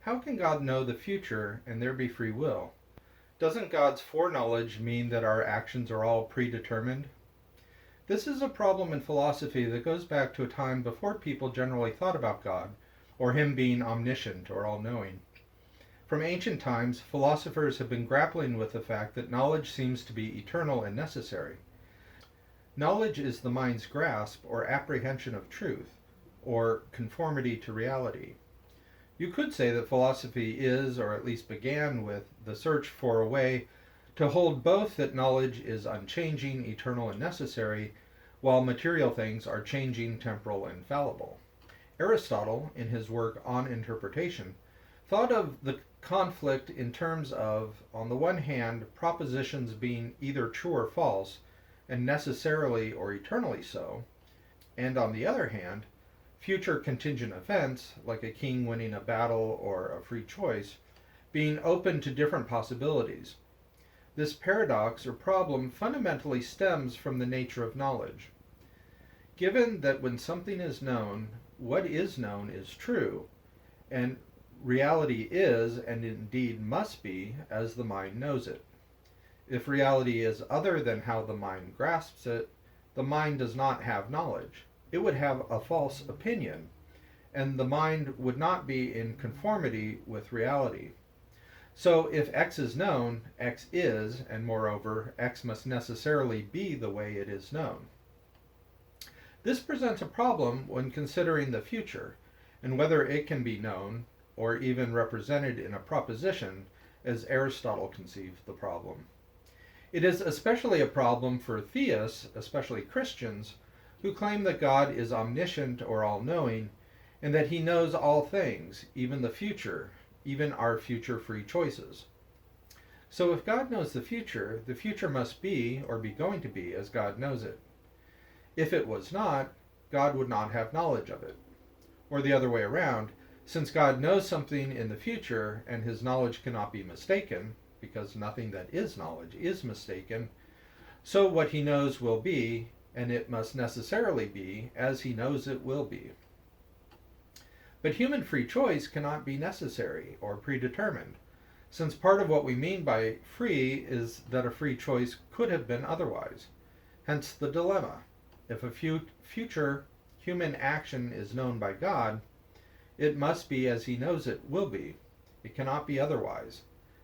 How can God know the future and there be free will? Doesn't God's foreknowledge mean that our actions are all predetermined? This is a problem in philosophy that goes back to a time before people generally thought about God, or Him being omniscient or all-knowing. From ancient times, philosophers have been grappling with the fact that knowledge seems to be eternal and necessary. Knowledge is the mind's grasp or apprehension of truth, or conformity to reality. You could say that philosophy is, or at least began with, the search for a way to hold both that knowledge is unchanging, eternal, and necessary, while material things are changing, temporal, and fallible. Aristotle, in his work On Interpretation, thought of the conflict in terms of, on the one hand, propositions being either true or false, and necessarily or eternally so, and on the other hand, future contingent events, like a king winning a battle or a free choice, being open to different possibilities. This paradox or problem fundamentally stems from the nature of knowledge. Given that when something is known, what is known is true, and reality is, and indeed must be, as the mind knows it. If reality is other than how the mind grasps it, the mind does not have knowledge. It would have a false opinion, and the mind would not be in conformity with reality. So if X is known, X is, and moreover, X must necessarily be the way it is known. This presents a problem when considering the future, and whether it can be known, or even represented in a proposition, as Aristotle conceived the problem. It is especially a problem for theists, especially Christians, who claim that God is omniscient or all-knowing, and that He knows all things, even the future, even our future free choices. So if God knows the future must be, or be going to be, as God knows it. If it was not, God would not have knowledge of it. Or the other way around, since God knows something in the future, and His knowledge cannot be mistaken, because nothing that is knowledge is mistaken, so what He knows will be, and it must necessarily be as He knows it will be. But human free choice cannot be necessary or predetermined, since part of what we mean by free is that a free choice could have been otherwise. Hence the dilemma. If a future human action is known by God, it must be as He knows it will be. It cannot be otherwise,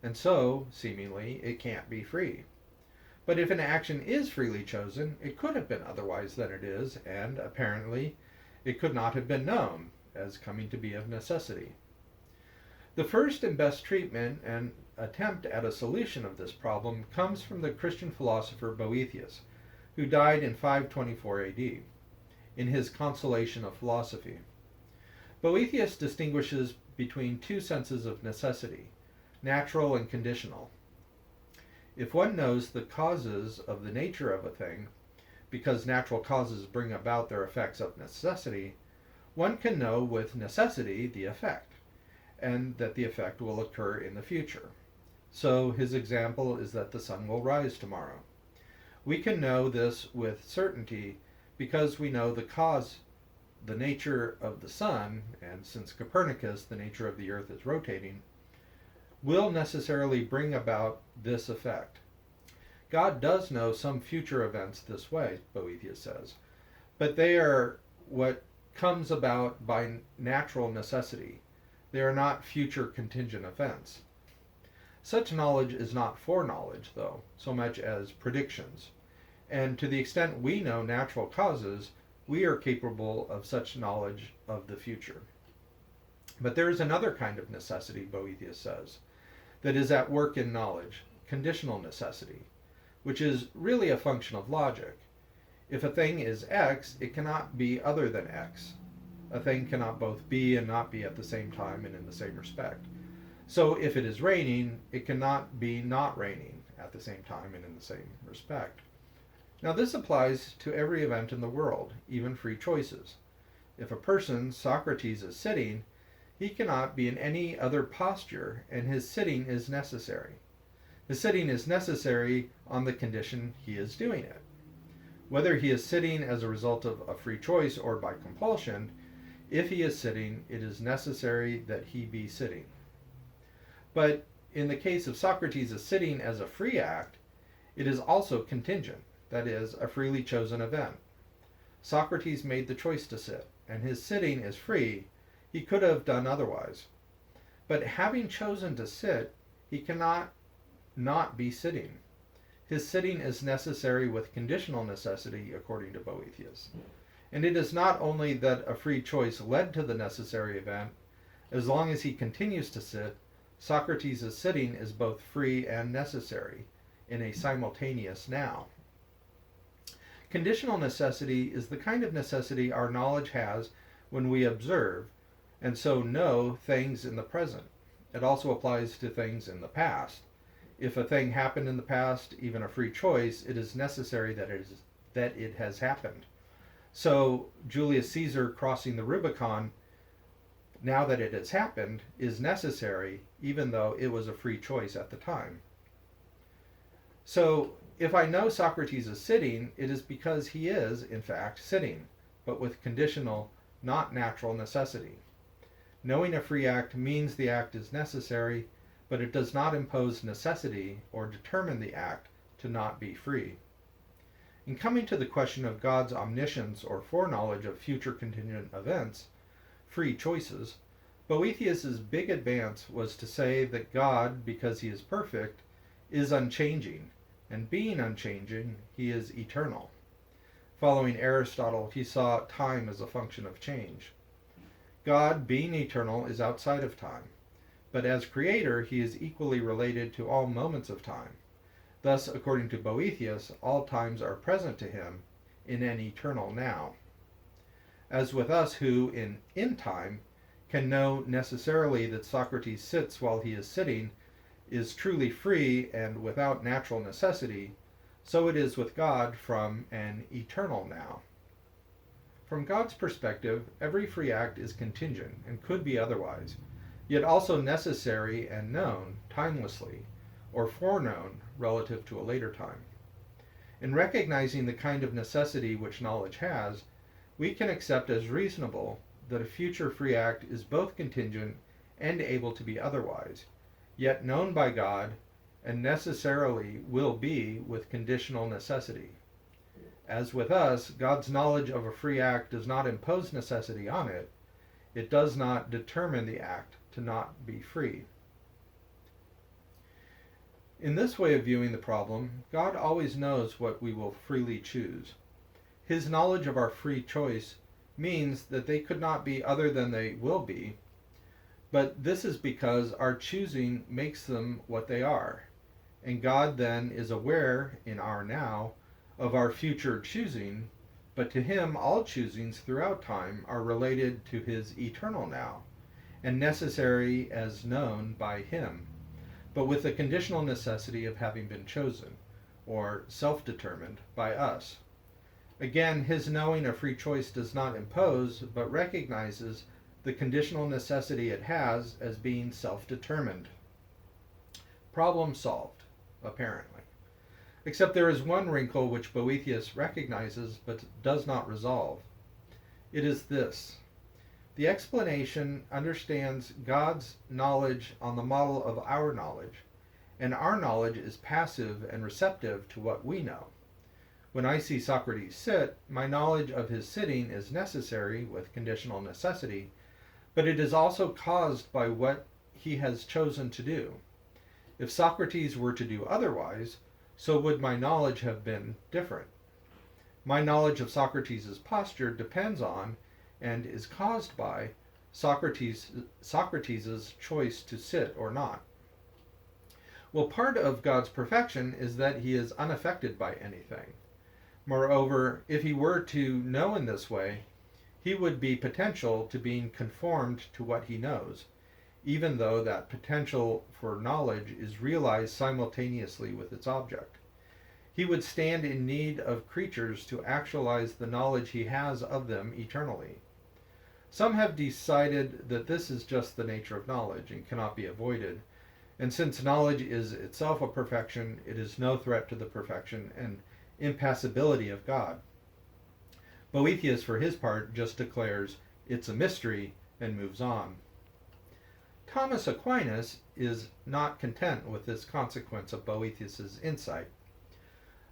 and so, seemingly, it can't be free. But if an action is freely chosen, it could have been otherwise than it is, and, apparently, it could not have been known, as coming to be of necessity. The first and best treatment and attempt at a solution of this problem comes from the Christian philosopher Boethius, who died in 524 AD, in his Consolation of Philosophy. Boethius distinguishes between two senses of necessity, natural and conditional. If one knows the causes of the nature of a thing, because natural causes bring about their effects of necessity, one can know with necessity the effect, and that the effect will occur in the future. So his example is that the sun will rise tomorrow. We can know this with certainty because we know the cause, the nature of the sun, and since Copernicus, the nature of the earth is rotating, will necessarily bring about this effect. God does know some future events this way, Boethius says, but they are what comes about by natural necessity. They are not future contingent events. Such knowledge is not foreknowledge, though, so much as predictions. And to the extent we know natural causes, we are capable of such knowledge of the future. But there is another kind of necessity, Boethius says, that is at work in knowledge, conditional necessity, which is really a function of logic. If a thing is X, it cannot be other than X. A thing cannot both be and not be at the same time and in the same respect. So if it is raining, it cannot be not raining at the same time and in the same respect. Now this applies to every event in the world, even free choices. If a person, Socrates, is sitting, he cannot be in any other posture, and his sitting is necessary. His sitting is necessary on the condition he is doing it. Whether he is sitting as a result of a free choice or by compulsion, if he is sitting, it is necessary that he be sitting. But in the case of Socrates' sitting as a free act, it is also contingent, that is, a freely chosen event. Socrates made the choice to sit, and his sitting is free. He could have done otherwise. But having chosen to sit, he cannot not be sitting. His sitting is necessary with conditional necessity, according to Boethius. And it is not only that a free choice led to the necessary event. As long as he continues to sit, Socrates' sitting is both free and necessary, in a simultaneous now. Conditional necessity is the kind of necessity our knowledge has when we observe, and so know things in the present. It also applies to things in the past. If a thing happened in the past, even a free choice, it is necessary that it has happened. So Julius Caesar crossing the Rubicon, now that it has happened, is necessary, even though it was a free choice at the time. So if I know Socrates is sitting, it is because he is, in fact, sitting, but with conditional, not natural necessity. Knowing a free act means the act is necessary, but it does not impose necessity or determine the act to not be free. In coming to the question of God's omniscience or foreknowledge of future contingent events, free choices, Boethius' big advance was to say that God, because he is perfect, is unchanging, and being unchanging, he is eternal. Following Aristotle, he saw time as a function of change. God, being eternal, is outside of time, but as creator, he is equally related to all moments of time. Thus, according to Boethius, all times are present to him in an eternal now. As with us who, in time, can know necessarily that Socrates sits while he is sitting, is truly free and without natural necessity, so it is with God from an eternal now. From God's perspective, every free act is contingent and could be otherwise, yet also necessary and known timelessly, or foreknown relative to a later time. In recognizing the kind of necessity which knowledge has, we can accept as reasonable that a future free act is both contingent and able to be otherwise, yet known by God and necessarily will be with conditional necessity. As with us, God's knowledge of a free act does not impose necessity on it. It does not determine the act to not be free. In this way of viewing the problem, God always knows what we will freely choose. His knowledge of our free choice means that they could not be other than they will be, but this is because our choosing makes them what they are, and God then is aware in our now of our future choosing, but to him all choosings throughout time are related to his eternal now, and necessary as known by him, but with the conditional necessity of having been chosen, or self-determined, by us. Again, his knowing of free choice does not impose, but recognizes the conditional necessity it has as being self-determined. Problem solved, apparently. Except there is one wrinkle which Boethius recognizes but does not resolve. It is this. The explanation understands God's knowledge on the model of our knowledge, and our knowledge is passive and receptive to what we know. When I see Socrates sit, my knowledge of his sitting is necessary with conditional necessity, but it is also caused by what he has chosen to do. If Socrates were to do otherwise, so would my knowledge have been different. My knowledge of Socrates' posture depends on, and is caused by, Socrates' choice to sit or not. Well, part of God's perfection is that he is unaffected by anything. Moreover, if he were to know in this way, he would be potential to being conformed to what he knows, even though that potential for knowledge is realized simultaneously with its object. He would stand in need of creatures to actualize the knowledge he has of them eternally. Some have decided that this is just the nature of knowledge and cannot be avoided, and since knowledge is itself a perfection, it is no threat to the perfection and impassibility of God. Boethius, for his part, just declares it's a mystery and moves on. Thomas Aquinas is not content with this consequence of Boethius's insight.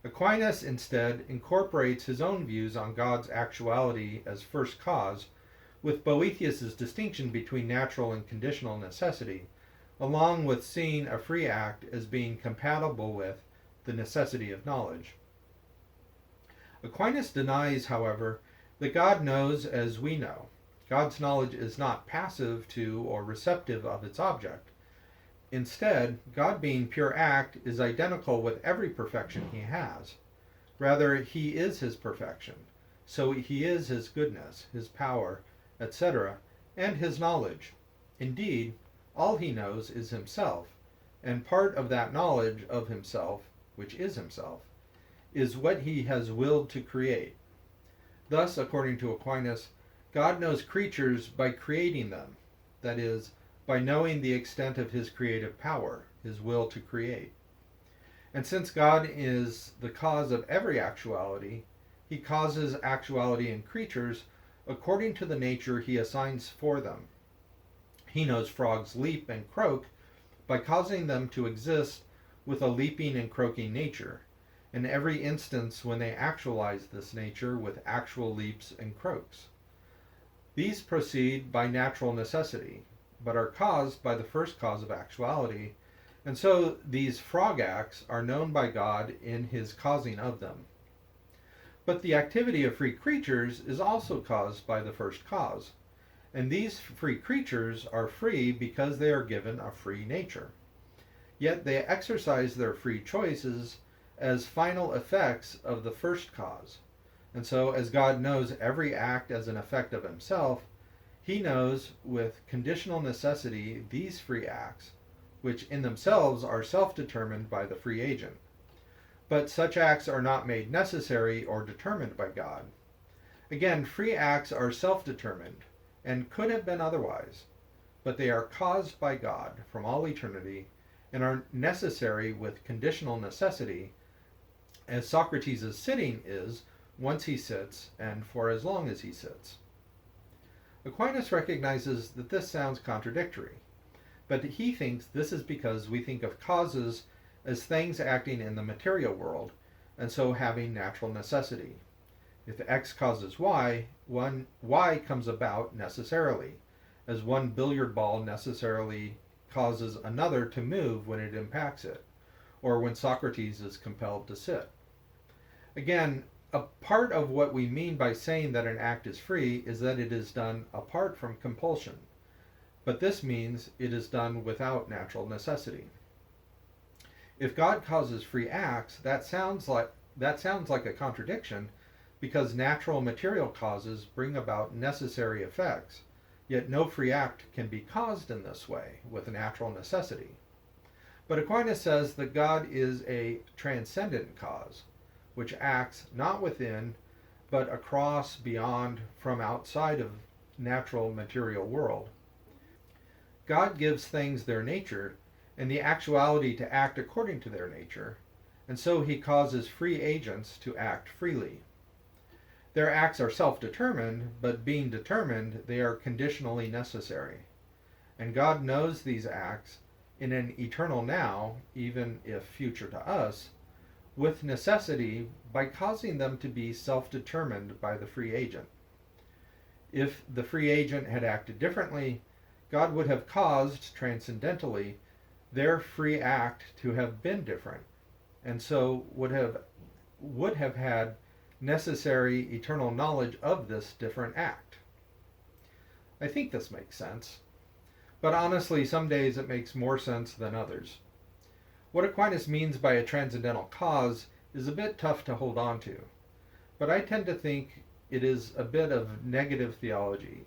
Aquinas instead incorporates his own views on God's actuality as first cause with Boethius's distinction between natural and conditional necessity, along with seeing a free act as being compatible with the necessity of knowledge. Aquinas denies, however, that God knows as we know. God's knowledge is not passive to or receptive of its object. Instead, God being pure act is identical with every perfection he has. Rather, he is his perfection. So he is his goodness, his power, etc., and his knowledge. Indeed, all he knows is himself, and part of that knowledge of himself, which is himself, is what he has willed to create. Thus, according to Aquinas, God knows creatures by creating them, that is, by knowing the extent of his creative power, his will to create. And since God is the cause of every actuality, he causes actuality in creatures according to the nature he assigns for them. He knows frogs leap and croak by causing them to exist with a leaping and croaking nature, in every instance when they actualize this nature with actual leaps and croaks. These proceed by natural necessity, but are caused by the first cause of actuality, and so these frog acts are known by God in his causing of them. But the activity of free creatures is also caused by the first cause, and these free creatures are free because they are given a free nature. Yet they exercise their free choices as final effects of the first cause. And so, as God knows every act as an effect of himself, he knows with conditional necessity these free acts, which in themselves are self-determined by the free agent. But such acts are not made necessary or determined by God. Again, free acts are self-determined and could have been otherwise, but they are caused by God from all eternity and are necessary with conditional necessity, as Socrates' sitting is once he sits and for as long as he sits. Aquinas recognizes that this sounds contradictory, but he thinks this is because we think of causes as things acting in the material world, and so having natural necessity. If X causes Y, Y comes about necessarily, as one billiard ball necessarily causes another to move when it impacts it, or when Socrates is compelled to sit. Again, a part of what we mean by saying that an act is free is that it is done apart from compulsion, but this means it is done without natural necessity. If God causes free acts, that sounds like a contradiction, because natural material causes bring about necessary effects, yet no free act can be caused in this way with natural necessity. But Aquinas says that God is a transcendent cause, which acts not within, but across, beyond, from outside of natural material world. God gives things their nature and the actuality to act according to their nature, and so he causes free agents to act freely. Their acts are self-determined, but being determined, they are conditionally necessary. And God knows these acts in an eternal now, even if future to us, with necessity by causing them to be self-determined by the free agent. If the free agent had acted differently, God would have caused, transcendentally, their free act to have been different, and so would have had necessary eternal knowledge of this different act. I think this makes sense, but honestly, some days it makes more sense than others. What Aquinas means by a transcendental cause is a bit tough to hold on to, but I tend to think it is a bit of negative theology.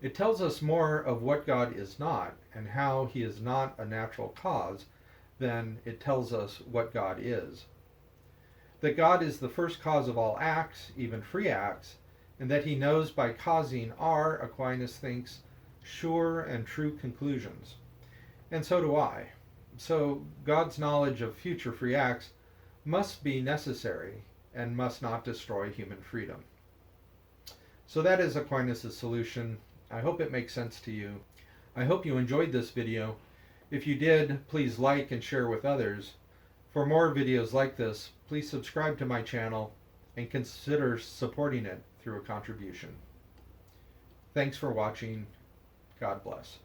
It tells us more of what God is not and how he is not a natural cause than it tells us what God is. That God is the first cause of all acts, even free acts, and that he knows by causing are, Aquinas thinks, sure and true conclusions. And so do I. So God's knowledge of future free acts must be necessary and must not destroy human freedom. So that is Aquinas' solution. I hope it makes sense to you. I hope you enjoyed this video. If you did, please like and share with others. For more videos like this, please subscribe to my channel and consider supporting it through a contribution. Thanks for watching. God bless.